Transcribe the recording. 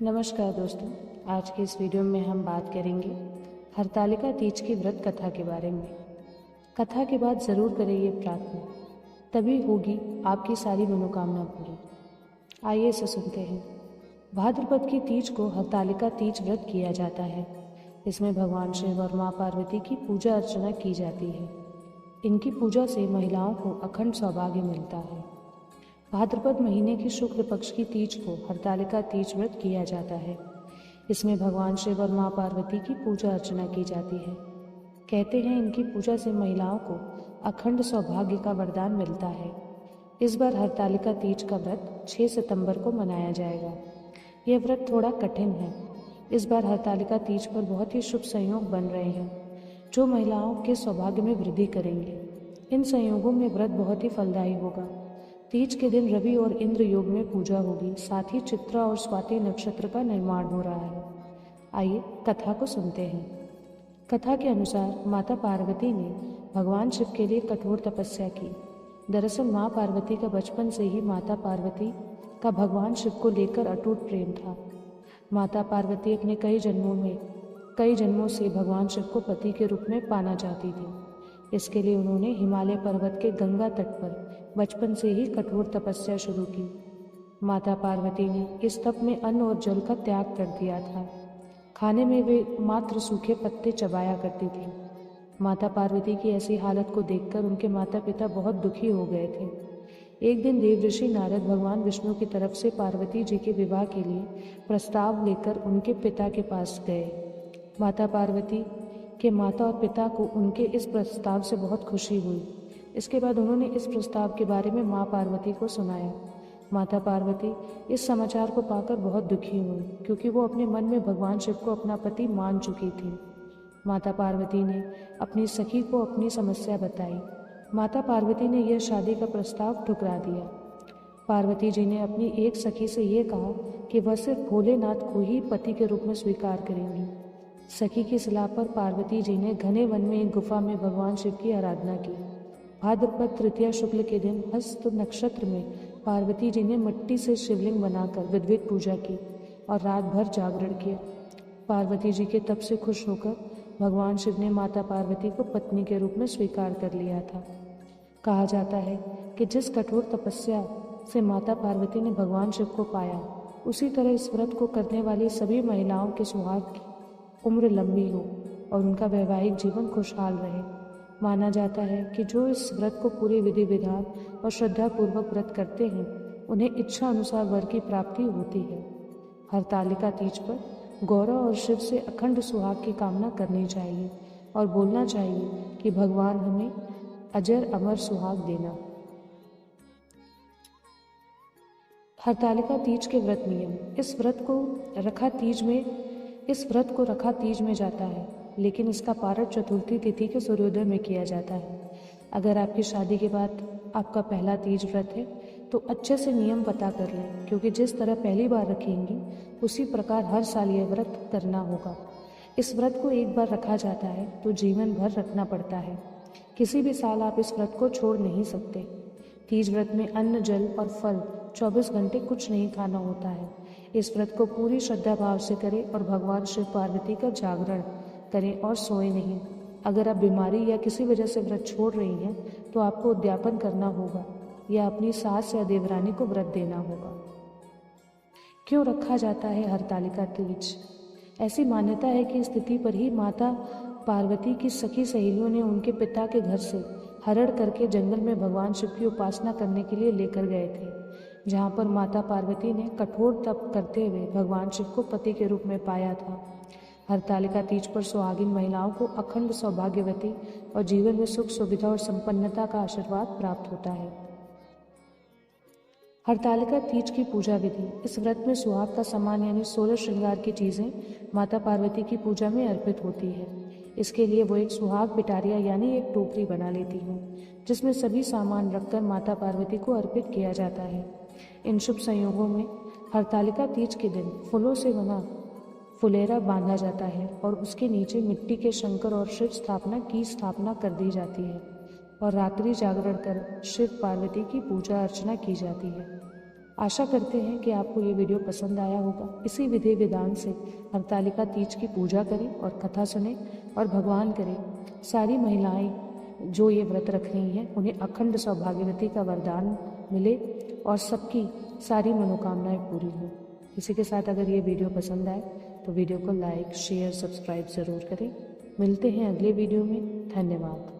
नमस्कार दोस्तों। आज के इस वीडियो में हम बात करेंगे हरतालिका तीज की व्रत कथा के बारे में। कथा के बाद ज़रूर करें ये प्रार्थना, तभी होगी आपकी सारी मनोकामना पूरी। आइए इसे सुनते हैं। भाद्रपद की तीज को हरतालिका तीज व्रत किया जाता है। इसमें भगवान शिव और माँ पार्वती की पूजा अर्चना की जाती है। इनकी पूजा से महिलाओं को अखंड सौभाग्य मिलता है। भाद्रपद महीने की शुक्ल पक्ष की तीज को हरतालिका तीज व्रत किया जाता है। इसमें भगवान शिव और माँ पार्वती की पूजा अर्चना की जाती है। कहते हैं इनकी पूजा से महिलाओं को अखंड सौभाग्य का वरदान मिलता है। इस बार हरतालिका तीज का व्रत 6 सितंबर को मनाया जाएगा। यह व्रत थोड़ा कठिन है। इस बार हरतालिका तीज पर बहुत ही शुभ संयोग बन रहे हैं, जो महिलाओं के सौभाग्य में वृद्धि करेंगे। इन संयोगों में व्रत बहुत ही फलदायी होगा। तीज के दिन रवि और इंद्र योग में पूजा होगी। साथ ही चित्रा और स्वाति नक्षत्र का निर्माण हो रहा है। आइए कथा को सुनते हैं। कथा के अनुसार माता पार्वती ने भगवान शिव के लिए कठोर तपस्या की। दरअसल माँ पार्वती का बचपन से ही माता पार्वती का भगवान शिव को लेकर अटूट प्रेम था। माता पार्वती अपने कई जन्मों से भगवान शिव को पति के रूप में पाना चाहती थी। इसके लिए उन्होंने हिमालय पर्वत के गंगा तट पर बचपन से ही कठोर तपस्या शुरू की। माता पार्वती ने इस तप में अन्न और जल का त्याग कर दिया था। खाने में वे मात्र सूखे पत्ते चबाया करती थी। माता पार्वती की ऐसी हालत को देखकर उनके माता पिता बहुत दुखी हो गए थे। एक दिन देवऋषि नारद भगवान विष्णु की तरफ से पार्वती जी के विवाह के लिए प्रस्ताव लेकर उनके पिता के पास गए। माता पार्वती के माता और पिता को उनके इस प्रस्ताव से बहुत खुशी हुई। इसके बाद उन्होंने इस प्रस्ताव के बारे में माँ पार्वती को सुनाया। माता पार्वती इस समाचार को पाकर बहुत दुखी हुई, क्योंकि वो अपने मन में भगवान शिव को अपना पति मान चुकी थी। माता पार्वती ने अपनी सखी को अपनी समस्या बताई। माता पार्वती ने यह शादी का प्रस्ताव ठुकरा दिया। पार्वती जी ने अपनी एक सखी से यह कहा कि वह सिर्फ भोलेनाथ को ही पति के रूप में स्वीकार करेंगी। सखी की सलाह पर पार्वती जी ने घने वन में एक गुफा में भगवान शिव की आराधना की। भाद्रपद तृतीया शुक्ल के दिन हस्त नक्षत्र में पार्वती जी ने मिट्टी से शिवलिंग बनाकर विधिवत पूजा की और रात भर जागरण किया। पार्वती जी के तप से खुश होकर भगवान शिव ने माता पार्वती को पत्नी के रूप में स्वीकार कर लिया था। कहा जाता है कि जिस कठोर तपस्या से माता पार्वती ने भगवान शिव को पाया, उसी तरह इस व्रत को करने वाली सभी महिलाओं के सुहाग की उम्र लंबी हो और उनका वैवाहिक जीवन खुशहाल रहे। माना जाता है कि जो इस व्रत को पूरे विधि विधान और श्रद्धापूर्वक व्रत करते हैं, उन्हें इच्छा अनुसार वर की प्राप्ति होती है। हरतालिका तीज पर गौरव और शिव से अखंड सुहाग की कामना करनी चाहिए और बोलना चाहिए कि भगवान हमें अजर अमर सुहाग देना। हरतालिका तीज के व्रत नियम। इस व्रत को रखा तीज में जाता है, लेकिन इसका पारण चतुर्थी तिथि के सूर्योदय में किया जाता है। अगर आपकी शादी के बाद आपका पहला तीज व्रत है तो अच्छे से नियम पता कर लें, क्योंकि जिस तरह पहली बार रखेंगी उसी प्रकार हर साल यह व्रत करना होगा। इस व्रत को एक बार रखा जाता है तो जीवन भर रखना पड़ता है। किसी भी साल आप इस व्रत को छोड़ नहीं सकते। तीज व्रत में अन्न, जल और फल 24 घंटे कुछ नहीं खाना होता है। इस व्रत को पूरी श्रद्धा भाव से करें और भगवान शिव पार्वती का जागरण करें और सोए नहीं। अगर आप बीमारी या किसी वजह से व्रत छोड़ रही हैं तो आपको उद्यापन करना होगा या अपनी सास या देवरानी को व्रत देना होगा। क्यों रखा जाता है हरतालिका तीज? ऐसी मान्यता है कि इस तिथि पर ही माता पार्वती की सखी सहेलियों ने उनके पिता के घर से हरण करके जंगल में भगवान शिव की उपासना करने के लिए लेकर गए थे, जहाँ पर माता पार्वती ने कठोर तप करते हुए भगवान शिव को पति के रूप में पाया था। हरतालिका तीज पर सुहागिन महिलाओं को अखंड सौभाग्यवती और जीवन में सुख, सुविधा और संपन्नता का आशीर्वाद प्राप्त होता है। हरतालिका तीज की पूजा विधि। इस व्रत में सुहाग का सामान यानी 16 श्रृंगार की चीज़ें माता पार्वती की पूजा में अर्पित होती है। इसके लिए वो एक सुहाग पिटारिया यानी एक टोकरी बना लेती हैं, जिसमें सभी सामान रखकर माता पार्वती को अर्पित किया जाता है। इन शुभ संयोगों में हरतालिका तीज के दिन फूलों से बना फुलेरा बांधा जाता है और उसके नीचे मिट्टी के शंकर और शिव की स्थापना कर दी जाती है और रात्रि जागरण कर शिव पार्वती की पूजा अर्चना की जाती है। आशा करते हैं कि आपको ये वीडियो पसंद आया होगा। इसी विधि विधान से हरतालिका तीज की पूजा करें और कथा सुने और भगवान करे सारी महिलाएं जो ये व्रत रख रही हैं उन्हें अखंड सौभाग्यवती का वरदान मिले और सबकी सारी मनोकामनाएं पूरी हों। इसी के साथ अगर ये वीडियो पसंद आए तो वीडियो को लाइक शेयर सब्सक्राइब ज़रूर करें। मिलते हैं अगले वीडियो में। धन्यवाद।